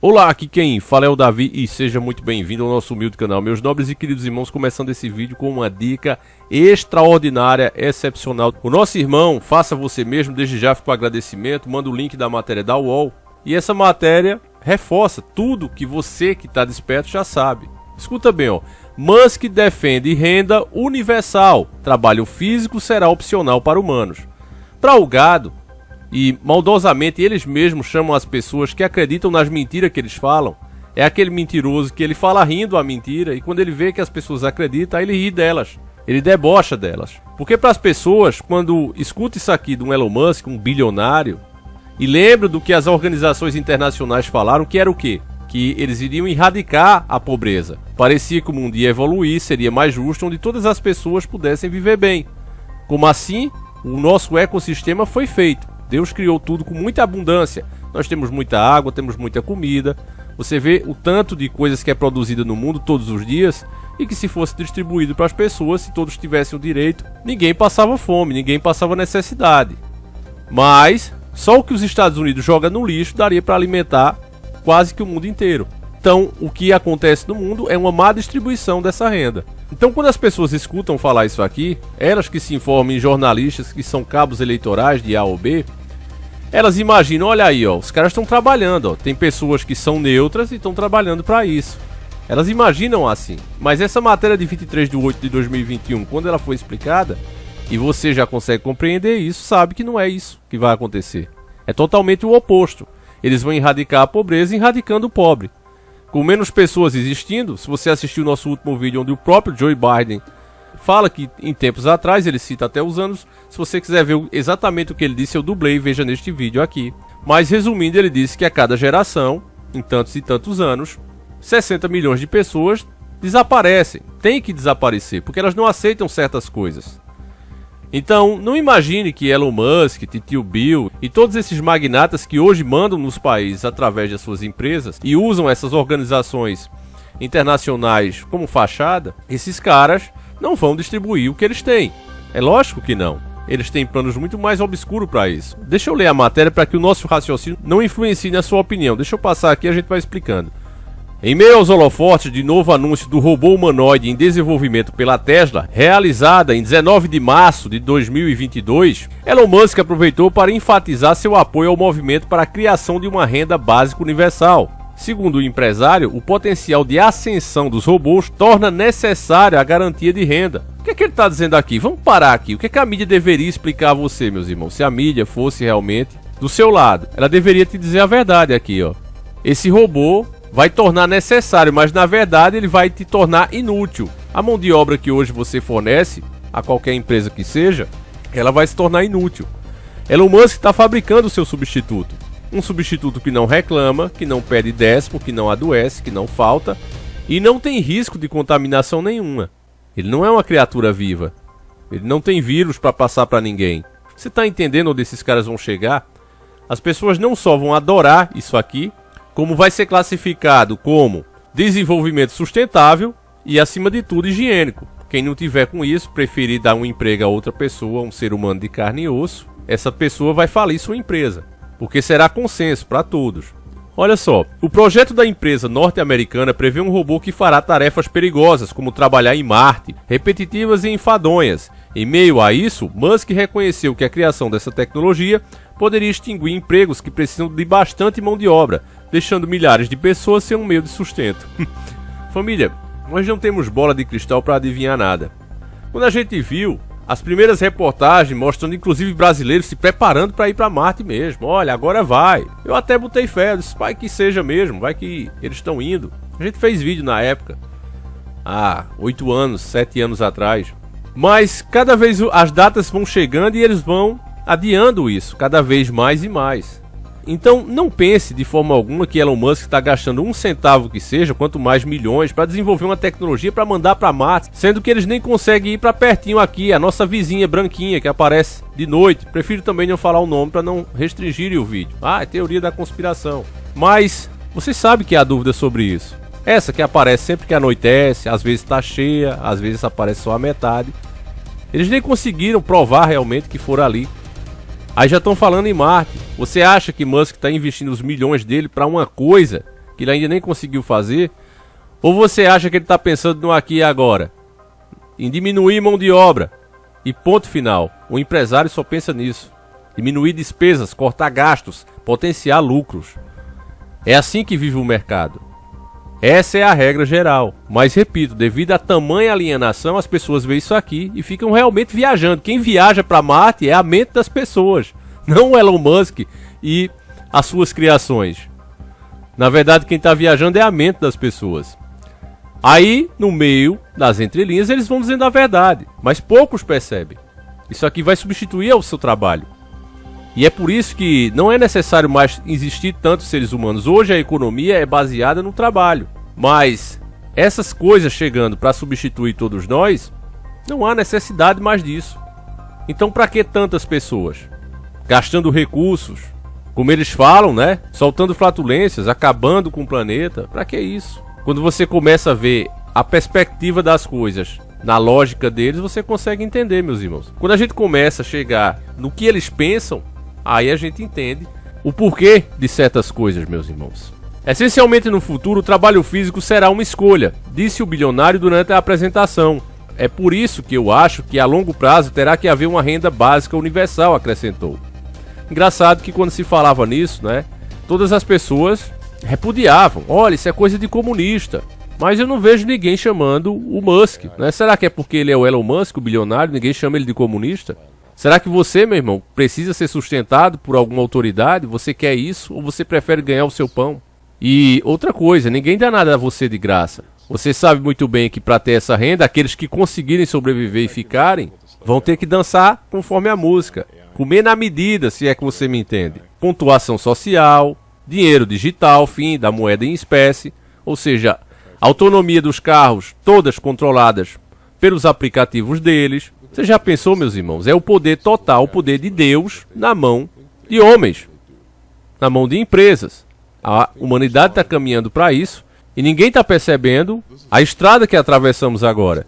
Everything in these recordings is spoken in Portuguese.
Olá, aqui quem fala é o Davi e seja muito bem-vindo ao nosso humilde canal. Meus nobres e queridos irmãos, começando esse vídeo com uma dica extraordinária, excepcional. O nosso irmão, faça você mesmo, desde já fica o agradecimento, manda o link da matéria da UOL. E essa matéria reforça tudo que você que está desperto já sabe. Escuta bem, ó. Musk defende renda universal. Trabalho físico será opcional para humanos. Para o gado, e maldosamente eles mesmos chamam as pessoas que acreditam nas mentiras que eles falam. É aquele mentiroso que ele fala rindo a mentira e quando ele vê que as pessoas acreditam, aí ele ri delas. Ele debocha delas. Porque para as pessoas, quando escuta isso aqui de um Elon Musk, um bilionário, e lembra do que as organizações internacionais falaram, que era o quê? Que eles iriam erradicar a pobreza. Parecia que o mundo ia evoluir, seria mais justo, onde todas as pessoas pudessem viver bem. Como assim? O nosso ecossistema foi feito. Deus criou tudo com muita abundância. Nós temos muita água, temos muita comida. Você vê o tanto de coisas que é produzida no mundo todos os dias e que se fosse distribuído para as pessoas, se todos tivessem o direito, ninguém passava fome, ninguém passava necessidade. Mas só o que os Estados Unidos jogam no lixo daria para alimentar quase que o mundo inteiro. Então, o que acontece no mundo é uma má distribuição dessa renda. Então, quando as pessoas escutam falar isso aqui, elas que se informam em jornalistas que são cabos eleitorais de A ou B, elas imaginam, olha aí, ó, os caras estão trabalhando, ó, tem pessoas que são neutras e estão trabalhando para isso. Elas imaginam assim. Mas essa matéria de 23 de 8 de 2021, quando ela foi explicada, e você já consegue compreender isso, sabe que não é isso que vai acontecer. É totalmente o oposto. Eles vão erradicar a pobreza erradicando o pobre. Com menos pessoas existindo, se você assistiu o nosso último vídeo onde o próprio Joe Biden fala que em tempos atrás, ele cita até os anos, se você quiser ver exatamente o que ele disse, eu dublei, veja neste vídeo aqui. Mas resumindo, ele disse que a cada geração, em tantos e tantos anos, 60 milhões de pessoas desaparecem, tem que desaparecer, porque elas não aceitam certas coisas. Então, não imagine que Elon Musk, Titio Bill e todos esses magnatas que hoje mandam nos países através das suas empresas e usam essas organizações internacionais como fachada, esses caras não vão distribuir o que eles têm. É lógico que não. Eles têm planos muito mais obscuros para isso. Deixa eu ler a matéria para que o nosso raciocínio não influencie na sua opinião. Deixa eu passar aqui e a gente vai explicando. Em meio aos holofotes de novo anúncio do robô humanoide em desenvolvimento pela Tesla, realizada em 19 de março de 2022, Elon Musk aproveitou para enfatizar seu apoio ao movimento para a criação de uma renda básica universal. Segundo o empresário, o potencial de ascensão dos robôs torna necessária a garantia de renda. O que é que ele está dizendo aqui? Vamos parar aqui. O que é que a mídia deveria explicar a você, meus irmãos? Se a mídia fosse realmente do seu lado, ela deveria te dizer a verdade aqui, ó. Esse robô vai tornar necessário, mas na verdade ele vai te tornar inútil. A mão de obra que hoje você fornece a qualquer empresa que seja, ela vai se tornar inútil. Elon Musk está fabricando o seu substituto. Um substituto que não reclama, que não pede décimo, que não adoece, que não falta e não tem risco de contaminação nenhuma. Ele não é uma criatura viva. Ele não tem vírus para passar para ninguém. Você está entendendo onde esses caras vão chegar? As pessoas não só vão adorar isso aqui, como vai ser classificado como desenvolvimento sustentável e, acima de tudo, higiênico. Quem não tiver com isso, preferir dar um emprego a outra pessoa, um ser humano de carne e osso, essa pessoa vai falir sua empresa, porque será consenso para todos. Olha só, o projeto da empresa norte-americana prevê um robô que fará tarefas perigosas, como trabalhar em Marte, repetitivas e enfadonhas. Em meio a isso, Musk reconheceu que a criação dessa tecnologia poderia extinguir empregos que precisam de bastante mão de obra, deixando milhares de pessoas sem um meio de sustento. Família, nós não temos bola de cristal para adivinhar nada. Quando a gente viu as primeiras reportagens mostrando inclusive brasileiros se preparando para ir para Marte mesmo. Olha, agora vai. Eu até botei fé, disse, vai que seja mesmo, vai que eles estão indo. A gente fez vídeo na época, há 8 anos, 7 anos atrás. Mas cada vez as datas vão chegando e eles vão adiando isso, cada vez mais e mais. Então não pense de forma alguma que Elon Musk está gastando um centavo que seja, quanto mais milhões, para desenvolver uma tecnologia para mandar para Marte, sendo que eles nem conseguem ir para pertinho aqui, a nossa vizinha branquinha que aparece de noite. Prefiro também não falar o nome para não restringirem o vídeo. É teoria da conspiração. Mas você sabe que há dúvida sobre isso. Essa que aparece sempre que anoitece, às vezes está cheia, às vezes aparece só a metade. Eles nem conseguiram provar realmente que foram ali. Aí já estão falando em Marte. Você acha que Musk está investindo os milhões dele para uma coisa que ele ainda nem conseguiu fazer? Ou você acha que ele está pensando no aqui e agora? Em diminuir mão de obra? E ponto final. O empresário só pensa nisso. Diminuir despesas, cortar gastos, potenciar lucros. É assim que vive o mercado. Essa é a regra geral. Mas repito, devido a tamanha alienação, as pessoas veem isso aqui e ficam realmente viajando. Quem viaja para Marte é a mente das pessoas, não o Elon Musk e as suas criações. Na verdade, quem está viajando é a mente das pessoas. Aí, no meio das entrelinhas, eles vão dizendo a verdade, mas poucos percebem. Isso aqui vai substituir o seu trabalho. E é por isso que não é necessário mais existir tantos seres humanos. Hoje a economia é baseada no trabalho. Mas essas coisas chegando para substituir todos nós, não há necessidade mais disso. Então para que tantas pessoas? Gastando recursos, como eles falam, né? Soltando flatulências, acabando com o planeta. Para que isso? Quando você começa a ver a perspectiva das coisas na lógica deles, você consegue entender, meus irmãos. Quando a gente começa a chegar no que eles pensam, aí a gente entende o porquê de certas coisas, meus irmãos. Essencialmente no futuro, o trabalho físico será uma escolha, disse o bilionário durante a apresentação. É por isso que eu acho que a longo prazo terá que haver uma renda básica universal, acrescentou. Engraçado que quando se falava nisso, né, todas as pessoas repudiavam. Olha, isso é coisa de comunista. Mas eu não vejo ninguém chamando o Musk, né? Será que é porque ele é o Elon Musk, o bilionário, ninguém chama ele de comunista? Será que você, meu irmão, precisa ser sustentado por alguma autoridade? Você quer isso ou você prefere ganhar o seu pão? E outra coisa, ninguém dá nada a você de graça. Você sabe muito bem que para ter essa renda, aqueles que conseguirem sobreviver e ficarem, vão ter que dançar conforme a música. Comer na medida, se é que você me entende. Pontuação social, dinheiro digital, fim da moeda em espécie, ou seja, autonomia dos carros, todas controladas pelos aplicativos deles. Você já pensou, meus irmãos? É o poder total, o poder de Deus na mão de homens, na mão de empresas. A humanidade está caminhando para isso e ninguém está percebendo a estrada que atravessamos agora.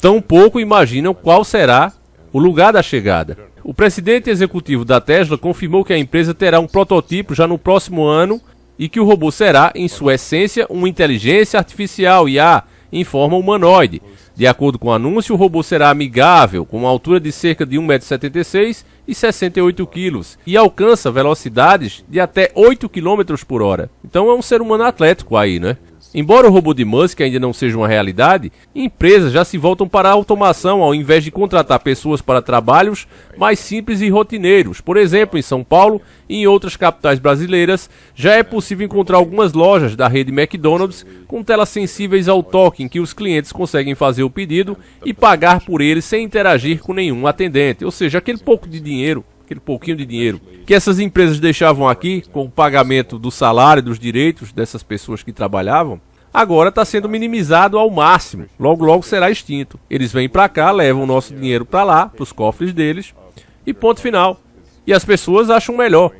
Tampouco imaginam qual será o lugar da chegada. O presidente executivo da Tesla confirmou que a empresa terá um protótipo já no próximo ano e que o robô será, em sua essência, uma inteligência artificial IA em forma humanoide. De acordo com o anúncio, o robô será amigável, com uma altura de cerca de 1,76 m e 68 kg, e alcança velocidades de até 8 km por hora. Então é um ser humano atlético aí, né? Embora o robô de Musk ainda não seja uma realidade, empresas já se voltam para a automação ao invés de contratar pessoas para trabalhos mais simples e rotineiros. Por exemplo, em São Paulo e em outras capitais brasileiras, já é possível encontrar algumas lojas da rede McDonald's com telas sensíveis ao toque, em que os clientes conseguem fazer o pedido e pagar por ele sem interagir com nenhum atendente. Ou seja, aquele pouquinho de dinheiro que essas empresas deixavam aqui com o pagamento do salário, dos direitos dessas pessoas que trabalhavam, agora está sendo minimizado ao máximo. Logo, logo será extinto. Eles vêm para cá, levam o nosso dinheiro para lá, para os cofres deles, e ponto final. E as pessoas acham melhor.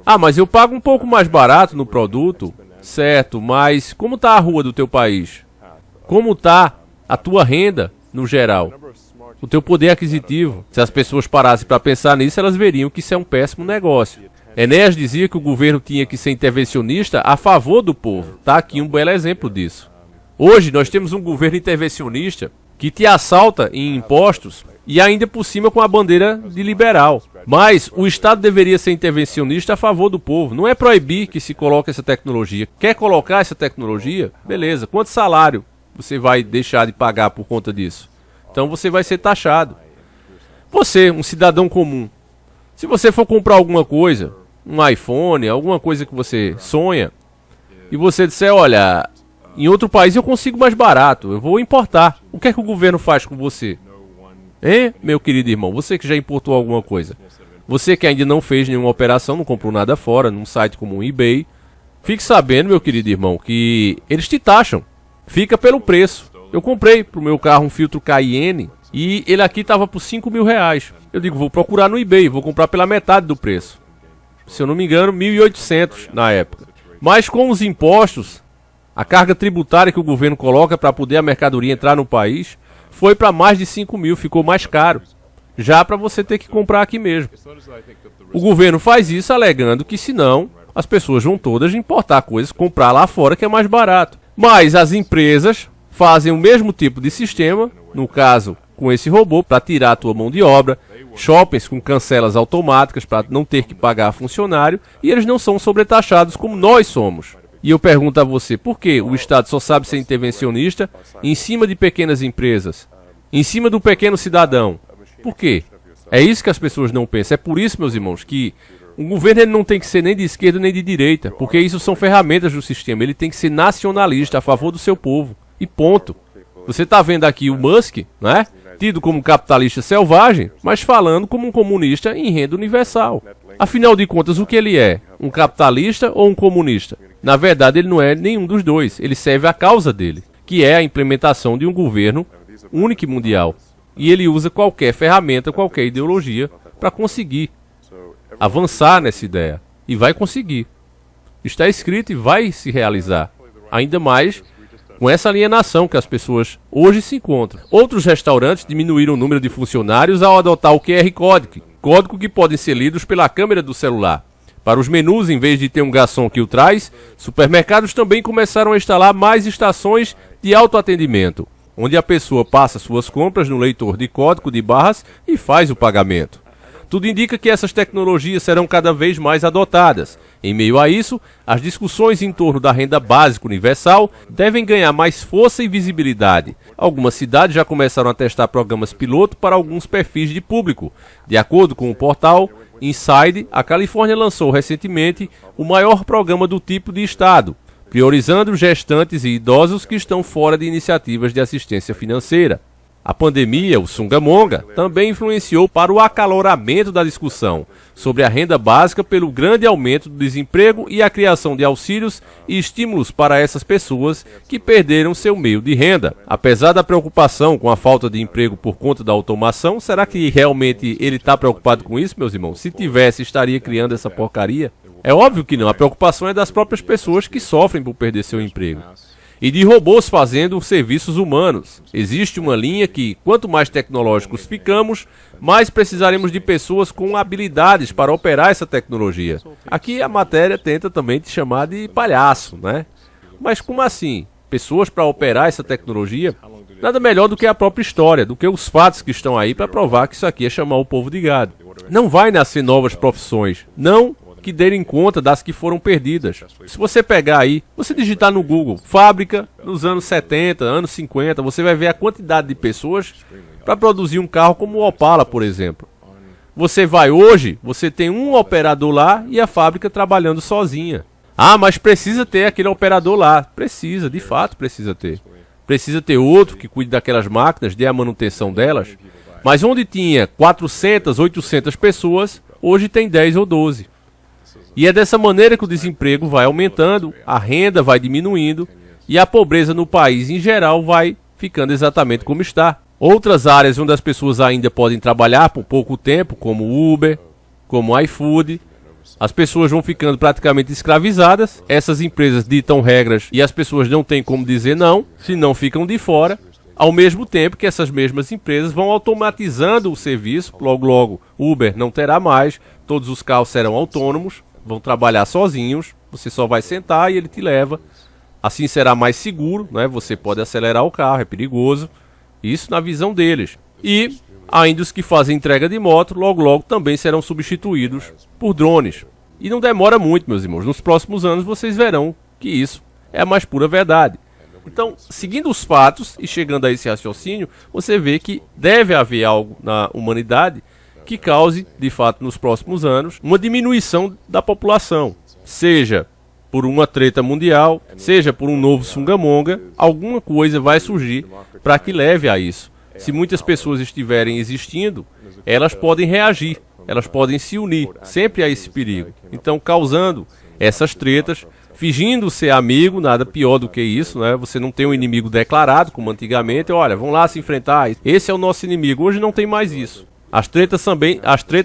Ah, mas eu pago um pouco mais barato no produto, certo, mas como está a rua do teu país? Como está a tua renda no geral? O teu poder aquisitivo? Se as pessoas parassem para pensar nisso, elas veriam que isso é um péssimo negócio. Enéas dizia que o governo tinha que ser intervencionista a favor do povo. Está aqui um belo exemplo disso. Hoje nós temos um governo intervencionista que te assalta em impostos e ainda por cima com a bandeira de liberal. Mas o Estado deveria ser intervencionista a favor do povo. Não é proibir que se coloque essa tecnologia. Quer colocar essa tecnologia? Beleza. Quanto salário você vai deixar de pagar por conta disso? Então você vai ser taxado. Você, um cidadão comum, se você for comprar alguma coisa, um iPhone, alguma coisa que você sonha, e você disser, olha, em outro país eu consigo mais barato, eu vou importar. O que é que o governo faz com você? Hein, meu querido irmão, você que já importou alguma coisa. Você que ainda não fez nenhuma operação, não comprou nada fora, num site como o eBay, fique sabendo, meu querido irmão, que eles te taxam. Fica pelo preço. Eu comprei pro meu carro um filtro Cayenne e ele aqui estava por R$5.000. Eu digo, vou procurar no eBay, vou comprar pela metade do preço. Se eu não me engano, 1.800 na época. Mas com os impostos, a carga tributária que o governo coloca para poder a mercadoria entrar no país, foi para mais de 5.000, ficou mais caro. Já para você ter que comprar aqui mesmo. O governo faz isso alegando que senão as pessoas vão todas importar coisas, comprar lá fora que é mais barato. Mas as empresas fazem o mesmo tipo de sistema, no caso com esse robô, para tirar a tua mão de obra, shoppings com cancelas automáticas para não ter que pagar funcionário, e eles não são sobretaxados como nós somos. E eu pergunto a você, por que o Estado só sabe ser intervencionista em cima de pequenas empresas, em cima do pequeno cidadão? Por quê? É isso que as pessoas não pensam. É por isso, meus irmãos, que o governo ele não tem que ser nem de esquerda nem de direita, porque isso são ferramentas do sistema. Ele tem que ser nacionalista, a favor do seu povo. E ponto. Você está vendo aqui o Musk, né? Tido como capitalista selvagem, mas falando como um comunista em renda universal. Afinal de contas, o que ele é? Um capitalista ou um comunista? Na verdade, ele não é nenhum dos dois. Ele serve à causa dele, que é a implementação de um governo único e mundial. E ele usa qualquer ferramenta, qualquer ideologia para conseguir avançar nessa ideia. E vai conseguir. Está escrito e vai se realizar. Ainda mais com essa alienação que as pessoas hoje se encontram. Outros restaurantes diminuíram o número de funcionários ao adotar o QR Code, código que podem ser lidos pela câmera do celular. Para os menus, em vez de ter um garçom que o traz, supermercados também começaram a instalar mais estações de autoatendimento, onde a pessoa passa suas compras no leitor de código de barras e faz o pagamento. Tudo indica que essas tecnologias serão cada vez mais adotadas. Em meio a isso, as discussões em torno da renda básica universal devem ganhar mais força e visibilidade. Algumas cidades já começaram a testar programas piloto para alguns perfis de público. De acordo com o portal Inside, a Califórnia lançou recentemente o maior programa do tipo de estado, priorizando gestantes e idosos que estão fora de iniciativas de assistência financeira. A pandemia, o Sungamonga, também influenciou para o acaloramento da discussão sobre a renda básica pelo grande aumento do desemprego e a criação de auxílios e estímulos para essas pessoas que perderam seu meio de renda. Apesar da preocupação com a falta de emprego por conta da automação, será que realmente ele está preocupado com isso, meus irmãos? Se tivesse, estaria criando essa porcaria? É óbvio que não, a preocupação é das próprias pessoas que sofrem por perder seu emprego. E de robôs fazendo serviços humanos. Existe uma linha que, quanto mais tecnológicos ficamos, mais precisaremos de pessoas com habilidades para operar essa tecnologia. Aqui a matéria tenta também te chamar de palhaço, né? Mas como assim? Pessoas para operar essa tecnologia? Nada melhor do que a própria história, do que os fatos que estão aí para provar que isso aqui é chamar o povo de gado. Não vai nascer novas profissões, não que derem conta das que foram perdidas. Se você pegar aí, você digitar no Google, fábrica nos anos 70, anos 50, você vai ver a quantidade de pessoas para produzir um carro como o Opala, por exemplo. Você vai hoje, você tem um operador lá e a fábrica trabalhando sozinha. Ah, mas precisa ter aquele operador lá. Precisa, de fato precisa ter. Precisa ter outro que cuide daquelas máquinas, dê a manutenção delas. Mas onde tinha 400, 800 pessoas, hoje tem 10 ou 12. E é dessa maneira que o desemprego vai aumentando, a renda vai diminuindo e a pobreza no país em geral vai ficando exatamente como está. Outras áreas onde as pessoas ainda podem trabalhar por pouco tempo, como Uber, como iFood, as pessoas vão ficando praticamente escravizadas, essas empresas ditam regras e as pessoas não têm como dizer não, senão ficam de fora, ao mesmo tempo que essas mesmas empresas vão automatizando o serviço, logo Uber não terá mais, todos os carros serão autônomos, vão trabalhar sozinhos, você só vai sentar e ele te leva. Assim será mais seguro, né? Você pode acelerar o carro, é perigoso. Isso na visão deles. E ainda os que fazem entrega de moto, logo também serão substituídos por drones. E não demora muito, meus irmãos. Nos próximos anos vocês verão que isso é a mais pura verdade. Então, seguindo os fatos e chegando a esse raciocínio, você vê que deve haver algo na humanidade que cause, de fato, nos próximos anos, uma diminuição da população. Seja por uma treta mundial, seja por um novo Sungamonga, alguma coisa vai surgir para que leve a isso. Se muitas pessoas estiverem existindo, elas podem reagir, elas podem se unir, sempre há esse perigo. Então, causando essas tretas, fingindo ser amigo, nada pior do que isso, né? Você não tem um inimigo declarado, como antigamente, olha, vão lá se enfrentar, esse é o nosso inimigo. Hoje não tem mais isso. As tretas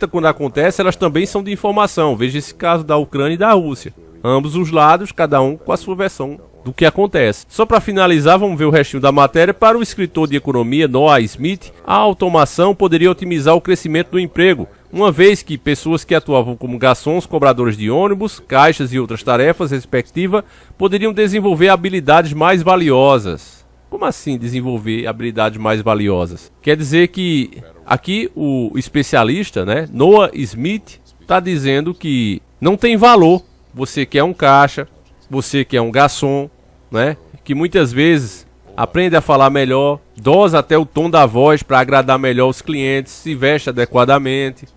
quando acontecem, elas também são de informação. Veja esse caso da Ucrânia e da Rússia. Ambos os lados, cada um com a sua versão do que acontece. Só para finalizar, vamos ver o restinho da matéria. Para o escritor de economia Noah Smith, a automação poderia otimizar o crescimento do emprego, uma vez que pessoas que atuavam como garçons, cobradores de ônibus, caixas e outras tarefas respectivas poderiam desenvolver habilidades mais valiosas. Como assim desenvolver habilidades mais valiosas? Quer dizer que aqui o especialista, né, Noah Smith, está dizendo que não tem valor você que é um caixa, você que é um garçom, né, que muitas vezes aprende a falar melhor, dosa até o tom da voz para agradar melhor os clientes, se veste adequadamente.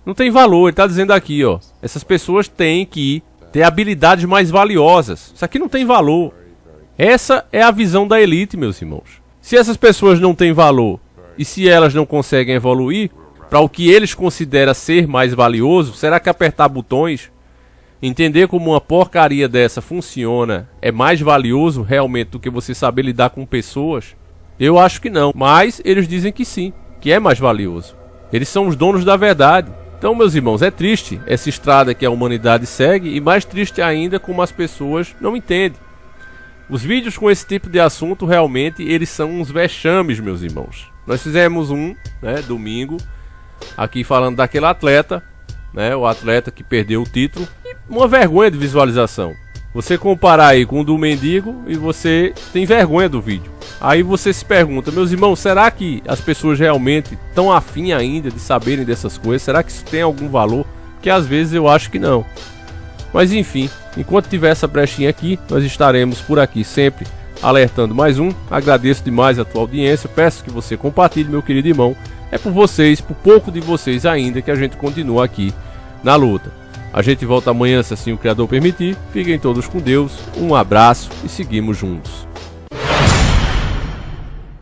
Não tem valor, ele está dizendo aqui, ó. Essas pessoas têm que ter habilidades mais valiosas. Isso aqui não tem valor. Essa é a visão da elite, meus irmãos. Se essas pessoas não têm valor e se elas não conseguem evoluir para o que eles consideram ser mais valioso, será que apertar botões, entender como uma porcaria dessa funciona, é mais valioso realmente do que você saber lidar com pessoas? Eu acho que não, mas eles dizem que sim, que é mais valioso. Eles são os donos da verdade. Então, meus irmãos, é triste essa estrada que a humanidade segue e mais triste ainda como as pessoas não entendem. Os vídeos com esse tipo de assunto realmente eles são uns vexames, meus irmãos. Nós fizemos um, né, domingo, aqui falando daquele atleta, né, o atleta que perdeu o título, e uma vergonha de visualização. Você comparar aí com o do mendigo e você tem vergonha do vídeo. Aí você se pergunta, meus irmãos, será que as pessoas realmente estão afim ainda de saberem dessas coisas? Será que isso tem algum valor? Que às vezes eu acho que não. Mas enfim, enquanto tiver essa brechinha aqui, nós estaremos por aqui sempre alertando mais um. Agradeço demais a tua audiência, peço que você compartilhe, meu querido irmão. É por vocês, por pouco de vocês ainda, que a gente continua aqui na luta. A gente volta amanhã, se assim o Criador permitir. Fiquem todos com Deus, um abraço e seguimos juntos.